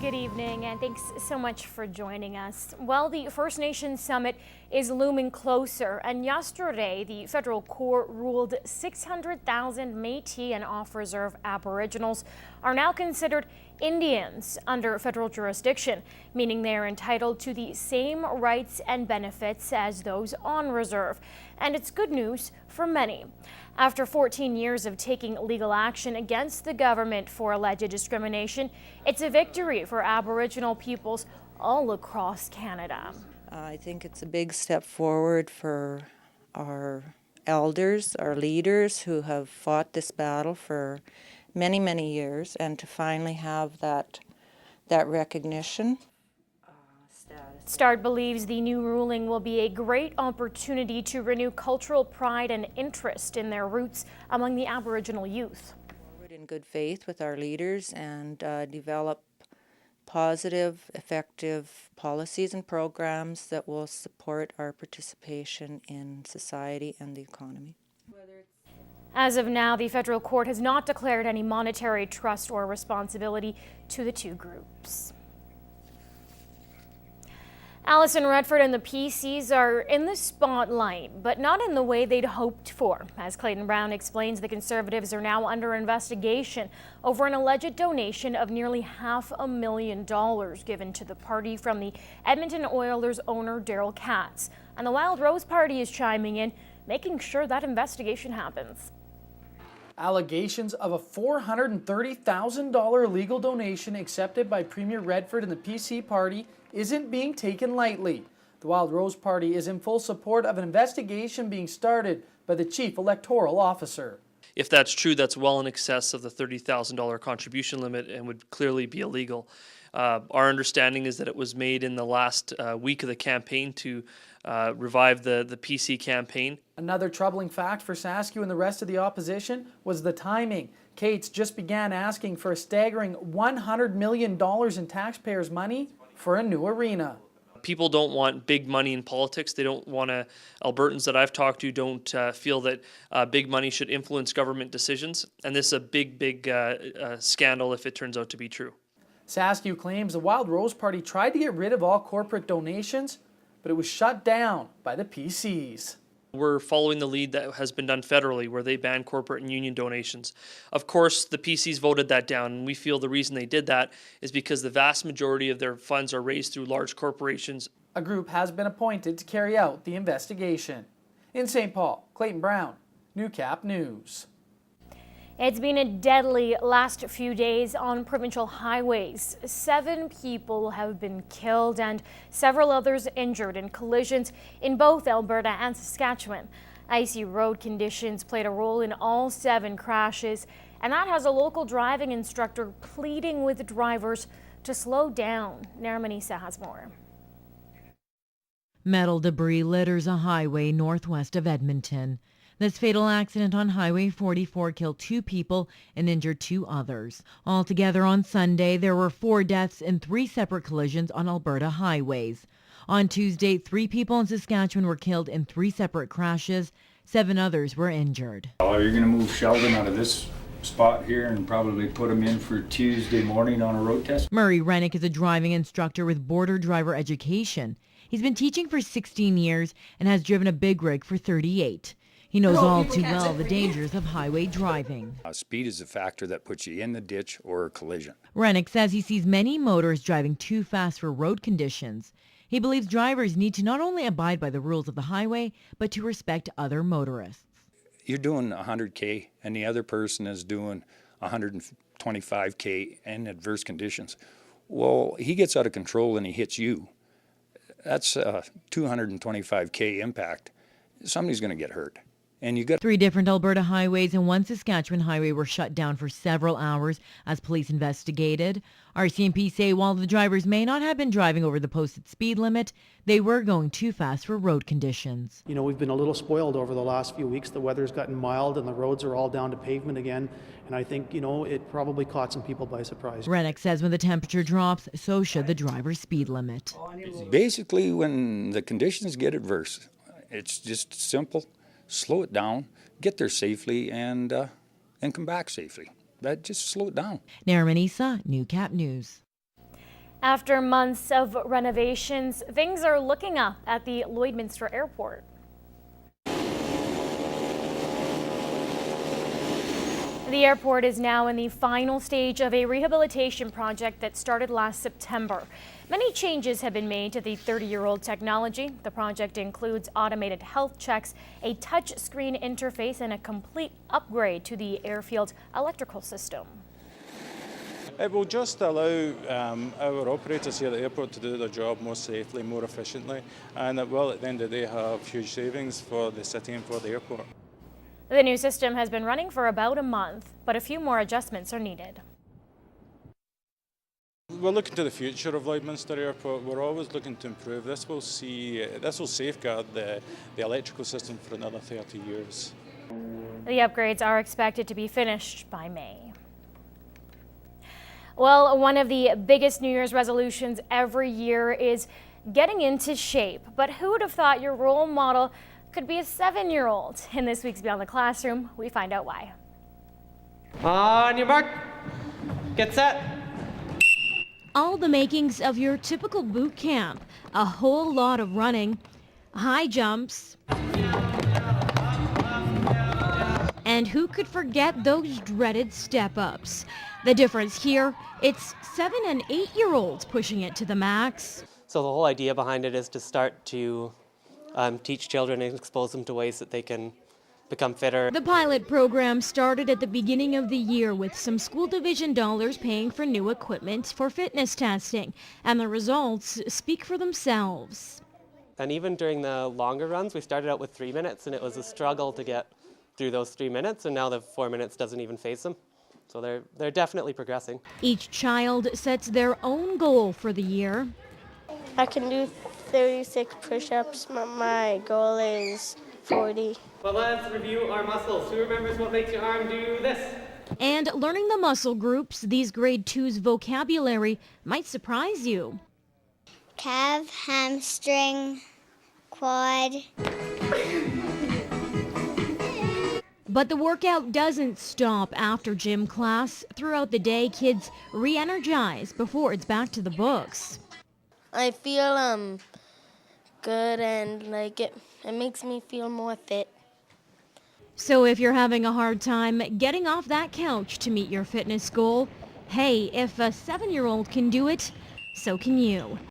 Good evening, and thanks so much for joining us. Well, the First Nations Summit is looming closer, and yesterday the federal court ruled 600,000 Métis and off-reserve Aboriginals are now considered Indians under federal jurisdiction, meaning they are entitled to the same rights and benefits as those on reserve. And it's good news for many. After 14 years of taking legal action against the government for alleged discrimination, it's a victory for Aboriginal peoples all across Canada. I think it's a big step forward for our elders, our leaders who have fought this battle for many, many years, and to finally have that recognition. START believes the new ruling will be a great opportunity to renew cultural pride and interest in their roots among the Aboriginal youth. In good faith with our leaders and develop positive, effective policies and programs that will support our participation in society and the economy. As of now, the federal court has not declared any monetary trust or responsibility to the two groups. Alison Redford and the PCs are in the spotlight, but not in the way they'd hoped for. As Clayton Brown explains, the Conservatives are now under investigation over an alleged donation of nearly $500,000 given to the party from the Edmonton Oilers owner Daryl Katz. And the Wild Rose Party is chiming in, making sure that investigation happens. Allegations of a $430,000 legal donation accepted by Premier Redford and the PC party isn't being taken lightly. The Wild Rose Party is in full support of an investigation being started by the Chief Electoral Officer. If that's true, that's well in excess of the $30,000 contribution limit and would clearly be illegal. Our understanding is that it was made in the last week of the campaign to revive the PC campaign. Another troubling fact for Saskiw and the rest of the opposition was the timing. Cates just began asking for a staggering $100 million in taxpayers' money for a new arena. People don't want big money in politics. They don't want to, Albertans that I've talked to don't feel that big money should influence government decisions. And this is a big scandal if it turns out to be true. Saskiw claims the Wild Rose Party tried to get rid of all corporate donations, but it was shut down by the PCs. We're following the lead that has been done federally, where they ban corporate and union donations. Of course, the PCs voted that down, and we feel the reason they did that is because the vast majority of their funds are raised through large corporations. A group has been appointed to carry out the investigation. In St. Paul, Clayton Brown, Newcap News. It's been a deadly last few days on provincial highways. 7 people have been killed and several others injured in collisions in both Alberta and Saskatchewan. Icy road conditions played a role in all 7 crashes, and that has a local driving instructor pleading with drivers to slow down. Naramanisa has more. Metal debris litters a highway northwest of Edmonton. This fatal accident on Highway 44 killed 2 people and injured 2 others. Altogether on Sunday, there were 4 deaths in 3 separate collisions on Alberta highways. On Tuesday, 3 people in Saskatchewan were killed in 3 separate crashes. 7 others were injured. You're going to move Sheldon out of this spot here and probably put him in for Tuesday morning on a road test. Murray Rennick is a driving instructor with Border Driver Education. He's been teaching for 16 years and has driven a big rig for 38. He knows all too well the dangers of highway driving. Speed is a factor that puts you in the ditch or a collision. Rennick says he sees many motorists driving too fast for road conditions. He believes drivers need to not only abide by the rules of the highway, but to respect other motorists. You're doing 100K and the other person is doing 125K in adverse conditions. Well, he gets out of control and he hits you. That's a 225K impact. Somebody's going to get hurt. And you got 3 different Alberta highways and 1 Saskatchewan highway were shut down for several hours as police investigated. RCMP say while the drivers may not have been driving over the posted speed limit, they were going too fast for road conditions. You know, we've been a little spoiled over the last few weeks. The weather's gotten mild and the roads are all down to pavement again. And I think, you know, it probably caught some people by surprise. Rennick says when the temperature drops, so should the driver's speed limit. basically when the conditions get adverse, it's just simple. Slow it down, get there safely, and come back safely. Just slow it down. Naramanisa, Newcap News. After months of renovations, things are looking up at the Lloydminster Airport. The airport is now in the final stage of a rehabilitation project that started last September. Many changes have been made to the 30-year-old technology. The project includes automated health checks, a touch-screen interface, and a complete upgrade to the airfield electrical system. It will just allow our operators here at the airport to do their job more safely, more efficiently, and it will at the end of the day have huge savings for the city and for the airport. The new system has been running for about a month, but a few more adjustments are needed. We're looking to the future of Lloydminster Airport. We're always looking to improve. This will safeguard the electrical system for another 30 years. The upgrades are expected to be finished by May. Well, one of the biggest New Year's resolutions every year is getting into shape. But who would have thought your role model could be a 7-year-old? In this week's Beyond the Classroom, we find out why. On your mark, get set. All the makings of your typical boot camp. A whole lot of running, high jumps, and who could forget those dreaded step-ups? The difference here, it's 7- and 8-year-olds pushing it to the max. So the whole idea behind it is to start to teach children and expose them to ways that they can become fitter. The pilot program started at the beginning of the year with some school division dollars paying for new equipment for fitness testing, and the results speak for themselves. And even during the longer runs, we started out with 3 minutes, and it was a struggle to get through those 3 minutes, and now the 4 minutes doesn't even faze them. So they're definitely progressing. Each child sets their own goal for the year. I can do 36 push-ups. My goal is 40. Well, let's review our muscles. Who remembers what makes your arm do this? And learning the muscle groups, these grade 2's vocabulary might surprise you. Calf, hamstring, quad. But the workout doesn't stop after gym class. Throughout the day, kids re-energize before it's back to the books. I feel good, and it makes me feel more fit. So if you're having a hard time getting off that couch to meet your fitness goal, hey, if a 7-year-old can do it, so can you.